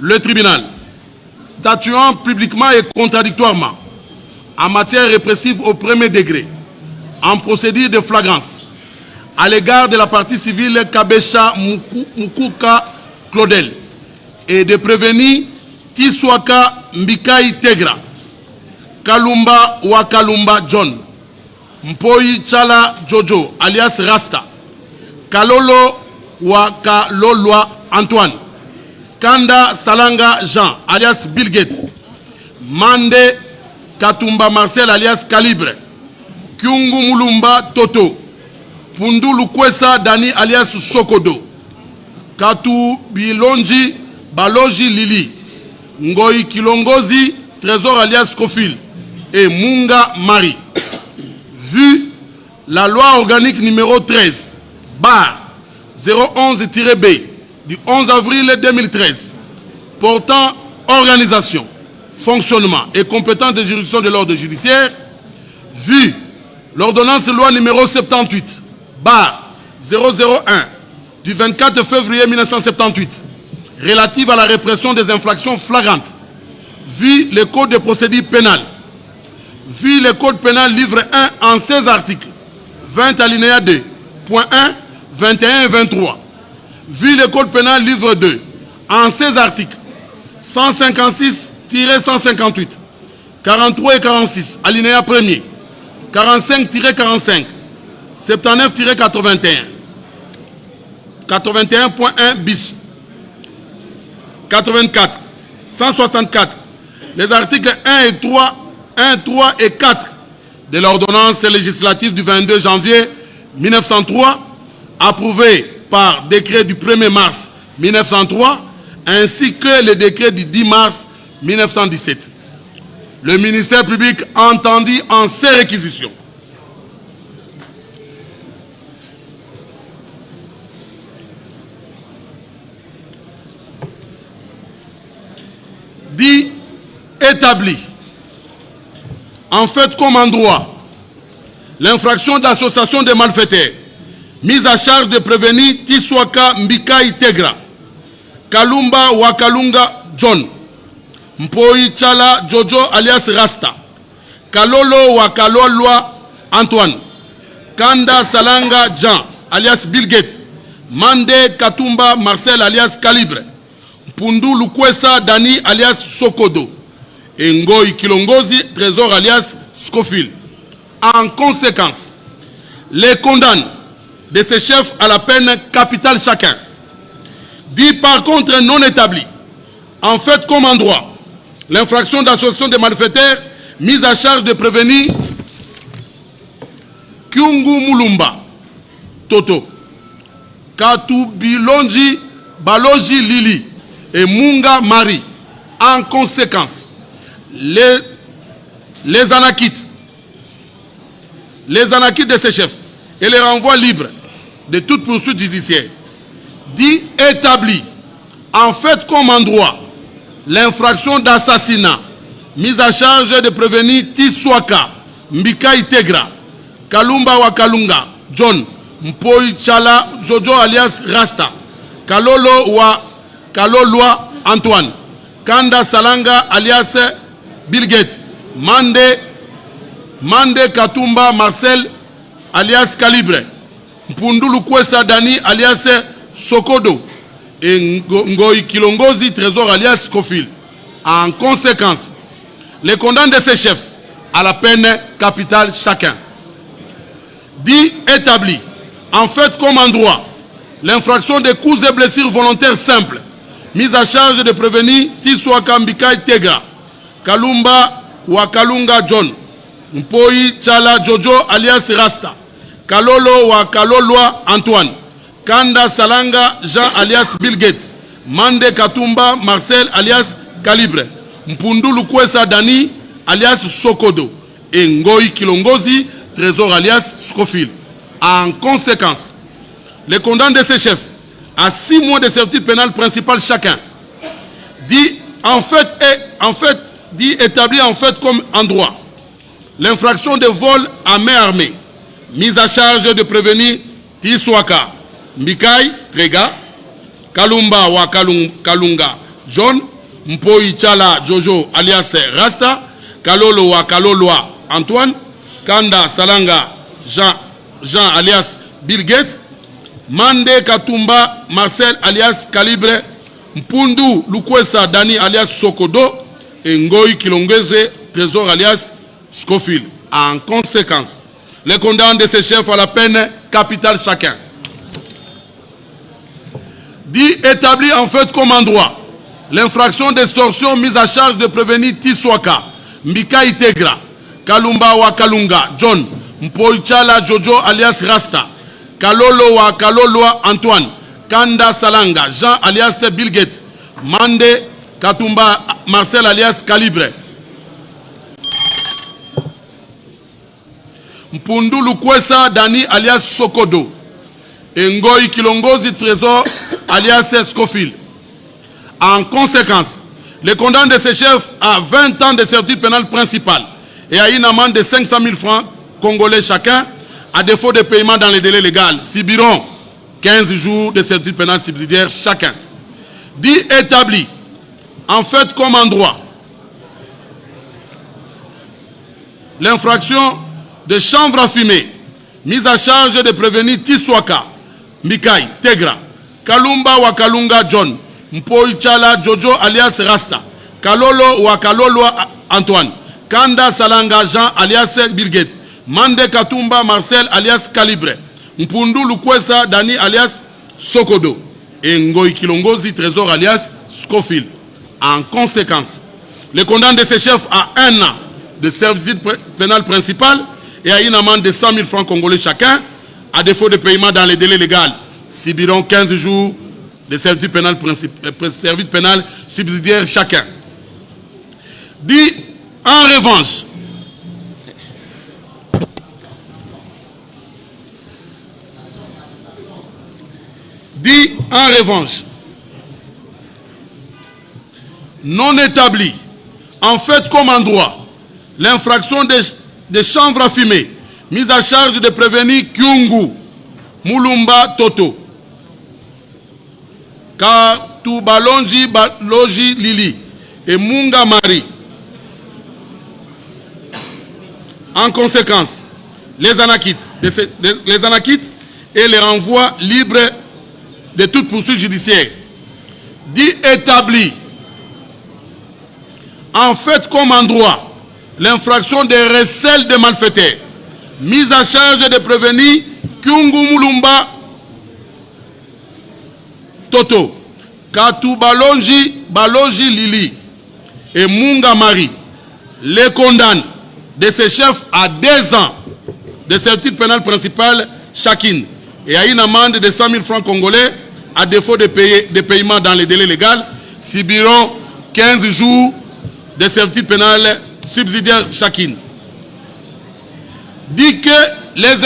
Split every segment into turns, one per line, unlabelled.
Le tribunal, statuant publiquement et contradictoirement en matière répressive au premier degré, en procédure de flagrance, à l'égard de la partie civile Kabesha Mukuka Claudel et de prévenir Tiswaka Mbikai Tegra, Kalumba Wakalumba John, Mpoi Chala Jojo alias Rasta, Kalolo Wakalolwa Antoine, Kanda Salanga Jean alias Bill Gates, Mande Katumba Marcel alias Calibre, Kyungu Mulumba Toto, Pundu Lukwesa Dani alias Sokodo, Katu Bilonji Baloji Lili, Ngoi Kilongozi Trésor alias Kofil et Munga Marie. Vu la loi organique numéro 13, bar 011-B du 11 avril 2013, portant organisation, fonctionnement et compétence des juridictions de l'ordre judiciaire, vu l'ordonnance loi numéro 78, bar 001 du 24 février 1978, relative à la répression des infractions flagrantes, vu le code de procédure pénale, vu le code pénal livre 1 en 16 articles, 20 alinéa 2, point 1, 21 et 23, vu le code pénal livre 2 en 16 articles, 156-158, 43 et 46, alinéa 1er, 45-45, 79-81, 81.1 bis, 84, 164, les articles 1 et 3, 1, 3 et 4 de l'ordonnance législative du 22 janvier 1903, approuvée par décret du 1er mars 1903, ainsi que le décret du 10 mars 1917. Le ministère public entendit en ces réquisitions. Dit établi, en fait comme en droit, l'infraction d'association de malfaiteurs, mise à charge de prévenir Tiswaka Mbikai Tegra, Kalumba Wakalunga John, Mpoi Chala Jojo alias Rasta, Kalolo Wakalolwa Antoine, Kanda Salanga Jean alias Bill Gates, Mande Katumba Marcel alias Calibre, Pundu Lukwesa Dani alias Sokodo, et Ngoi Kilongozi Trésor alias Scofield. En conséquence, les condamne de ces chefs à la peine capitale chacun. Dit par contre non établi, en fait comme en droit, l'infraction d'association de malfaiteurs mise à charge de prévenir Kyungu Mulumba Toto, Katu Bilonji Baloji Lili et Munga Marie. En conséquence, les anakites de ces chefs et les renvois libres de toute poursuite judiciaire, dit établi, en fait comme en droit, l'infraction d'assassinat mise à charge de prévenir Tiswaka Mbikai Tegra, Kalumba Wakalunga John, Mpoi Chala Jojo alias Rasta, Kalolo Wakalolwa Antoine, Kanda Salanga alias Bill Gates, Mande Katumba Marcel alias Calibre, Mpundu Lukwesa Dani alias Sokodo et Ngoi Kilongozi Trésor alias Scofield. En conséquence, les condamne de ces chefs à la peine capitale chacun. Dit établi, en fait comme en droit, l'infraction de coups et blessures volontaires simples, mise à charge de prévenir Tiswaka Mbikai Tegra, Kalumba Wakalunga John, Mpoi Chala Jojo alias Rasta, Kalolo Wakalolwa Antoine, Kanda Salanga Jean alias Bill Gates, Mande Katumba Marcel alias Calibre, Mpundu Lukwesa Dani alias Sokodo et Ngoi Kilongozi Trésor alias Scofield. En conséquence, les condamne de ces chefs à 6 mois de servitude pénale principale chacun. Dit établi en fait comme en droit, l'infraction de vol à main armée, mise à charge de prévenir Tiswaka Mbikai Trega, Kalumba Wakalunga John, Mpoi Chala Jojo alias Rasta, Kalolo wa Kaloloa Antoine, Kanda Salanga Jean alias Bill Gates, Mande Katumba Marcel alias Calibre, Mpundu Lukwesa Dani alias Sokodo, et Ngoy Kilongeze Trésor alias Scofield. En conséquence, les condamne de ces chefs à la peine capitale chacun. Dit établi en fait comme en droit l'infraction d'extorsion mise à charge de prévenir Tiswaka, Mbika Itegra, Kalumba wa Kalunga, John, Mpoichala Jojo alias Rasta, Kalolo wa Kaloloa Antoine, Kanda Salanga, Jean alias Bill Gates, Mande Katumba Marcel alias Calibre, Mpundu Lukwesa Dani alias Sokodo, Ngoy Kilongozi Trésor alias Scofield. En conséquence, les condamne de ces chefs à 20 ans de servitude pénale principale et à une amende de 500 000 francs congolais chacun, à défaut de paiement dans les délais légaux. Subiront 15 jours de servitude pénale subsidiaire chacun. Dit établi, en fait comme en droit, l'infraction de chambre à fumer, mise à charge de prévenir Tiswaka, Mikai, Tegra, Kalumba wa Kalunga John, Mpoi Chala Jojo alias Rasta, Kalolo wa Kalolo Antoine, Kanda Salanga Jean alias Bill Gates, Mande Katumba Marcel alias Calibre, Mpundu Lukwesa Dani alias Sokodo, et Ngoy Kilongozi Trésor alias Scofield. En conséquence, les condamne de ces chefs à 1 an de servitude pénale principale et à une amende de 100 000 francs congolais chacun, à défaut de paiement dans les délais légaux. Subiront 15 jours de servitude pénale subsidiaire chacun. Dit en revanche, non établi, en fait comme en droit, l'infraction de chanvre à fumer, mise à charge de prévenir Kyungu, Mulumba Toto, Katubalonji Baloji Lili et Munga Marie. En conséquence, les anakites et les renvois libres de toute poursuite judiciaire. Dit établi, en fait comme en droit, l'infraction de recel de malfaiteurs, mise à charge de prévenir Kyungu Mulumba Toto, Katubalonji Baloji Lili et Munga Marie, les condamne de ces chefs à 2 ans de servitude pénale principale chacune et à une amende de 100 000 francs congolais à défaut de paiement dans les délais légaux. Subiront 15 jours de servitude pénale subsidiaire chacune. Dit que les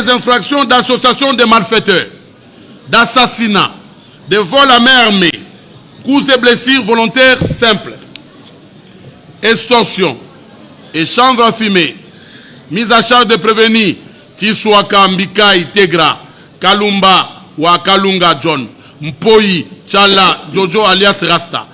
infractions d'association de malfaiteurs, d'assassinat, de vol à main armée, coups et blessures volontaires simples, extorsion et chanvre à fumer, mise à charge de prévenir Tiswaka Mbika Itegra, Kalumba wa Kalunga John, Mpoi Chala Jojo alias Rasta,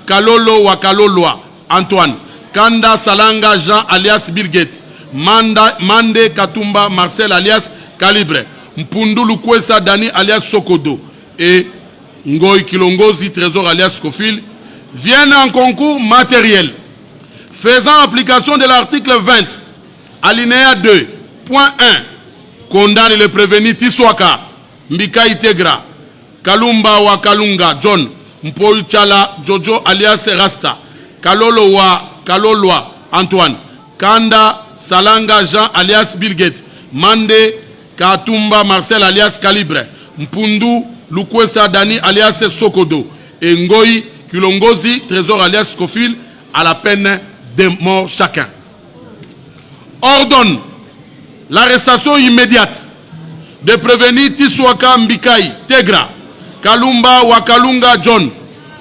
Kalolo wa Kaloloa Antoine, Kanda Salanga Jean alias Bill Gates, Mande Katumba Marcel alias Calibre, Mpundu Lukwesa Dani alias Sokodo et Ngoy Kilongozi Trésor alias Scofield viennent en concours matériel faisant application de l'article 20 alinéa 2 point 1 condamne le prévenu Tiswaka Mbika Itegra, Kalumba wa Kalunga John, Mpoi Chala Jojo alias Rasta, Kalolo wa Kaloloa Antoine, Kanda Salanga Jean alias Bill Gates, Mande Katumba Marcel alias Calibre, Mpundu Lukwesa Dani alias Sokodo et Ngoy Kilongozi Trésor alias Scofield à la peine de mort chacun. Ordonne l'arrestation immédiate de prévenir Tiswaka Mbikai Tegra, Kalumba wa Kalunga John,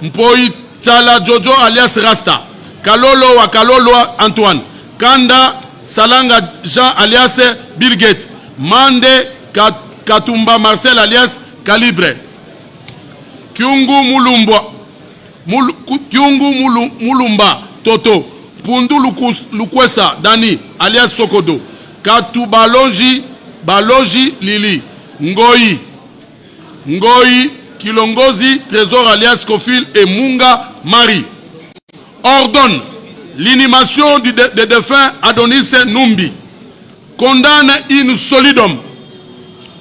Mpoi Chala Jojo alias Rasta, Kalolo wa Kalolo Antoine, Kanda Salanga Jean alias Bill Gates, Mande Katumba Marcel alias Calibre. Kyungu Mulumba Toto. Pundu Lukwesa Dani alias Sokodo. Katu Baloji Lili. Ngoyi Kilongozi Trésor alias Kofil et Munga Marie. Ordonne l'inhumation des défunts Adonis Numbi. Condamne in solidum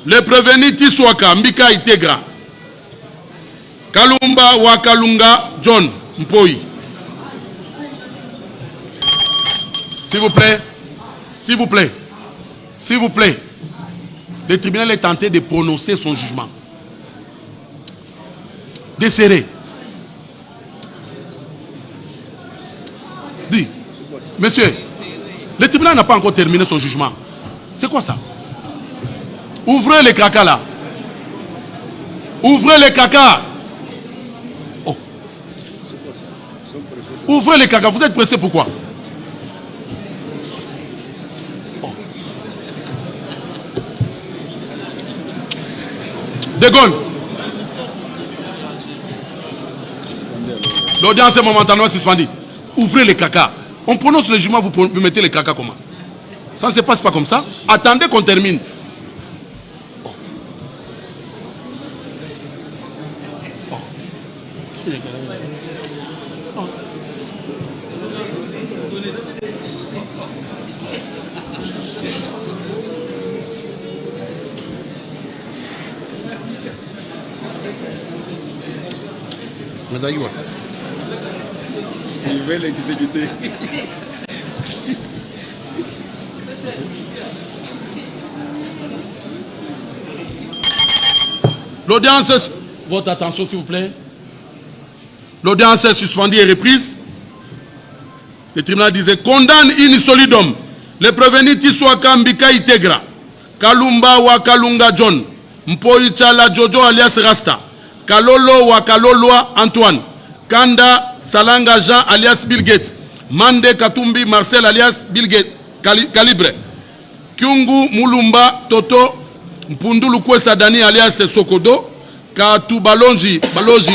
le prévenu Tiswaka Mbika Itegra. Kalumba Wakalunga John Mpoi. S'il vous plaît, s'il vous plaît, s'il vous plaît. Le tribunal est tenté de prononcer son jugement. Desserré. Dis, monsieur, le tribunal n'a pas encore terminé son jugement. C'est quoi ça? Ouvrez les caca là. Ouvrez les caca. Oh. Ouvrez les caca. Vous êtes pressé pourquoi? Oh. De Gaulle. L'audience est momentanément suspendue. Ouvrez les caca. On prononce le jugement, vous mettez les caca comment? Ça ne se passe pas comme ça. Attendez qu'on termine. Oh. Oh. Oh.
Il veut l'exécuter.
L'audience, votre attention s'il vous plaît. L'audience est suspendue et reprise. Le tribunal disait condamne in solidum le prévenu Tiswaka Mbika Itegra, Kalumba Wakalunga John, Mpoi Chala Jojo alias Rasta, Kalolo Wakaloloa Antoine, Kanda Salanga Jean alias Bill Gates, Mande Katumbi Marcel alias Bill Gates, Calibre, Kyungu Mulumba Toto, Mpundulu Kwesa Dani alias Sokodo, Katu Baloji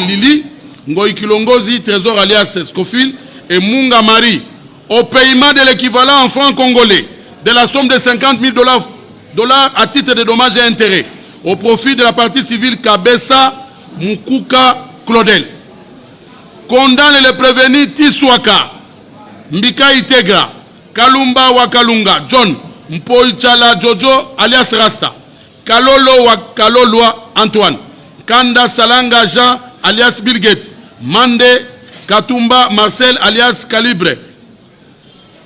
Lili, Ngoyi Kilongozi Trésor alias Scofil et Munga Marie, au paiement de l'équivalent en francs congolais de la somme de 50 000 dollars à titre de dommages et intérêts, au profit de la partie civile Kabessa Mukuka Claudel. Condamne le prévenu Tiswaka Mbika Itegra, Kalumba Wakalunga John, Mpoi Chala Jojo alias Rasta, Kalolo Wakaloloa Antoine, Kanda Salanga Jean alias Bill Gates, Mande Katumba Marcel alias Calibre,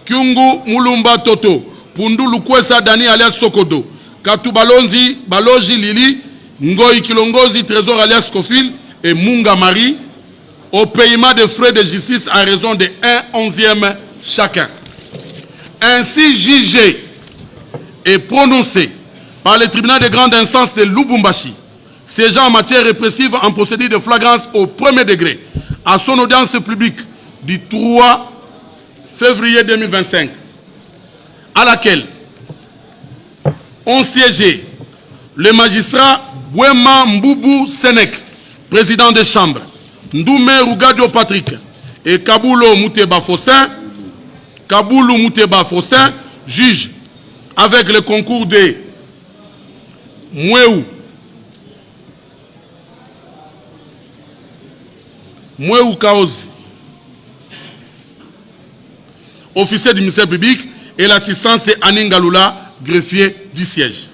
Kyungu Mulumba Toto, Pundu Lukwesa Dani alias Sokodo, Katu Baloji Lili, Ngoyi Kilongozi Trésor alias Kofil et Munga Marie, au paiement des frais de justice à raison de 1/11 chacun. Ainsi jugé et prononcé par le tribunal de grande instance de Lubumbashi, siégeant en matière répressive en procédure de flagrance au premier degré, à son audience publique du 3 février 2025, à laquelle ont siégé le magistrat Bouema Mboubou Sénèque, président des chambres, Ndoumé Rougadio Patrick et Kaboulou Mouteba Faustin, juge avec le concours de Mouéou Kaozi, officier du ministère public, et l'assistance de Aningalula, greffier du siège.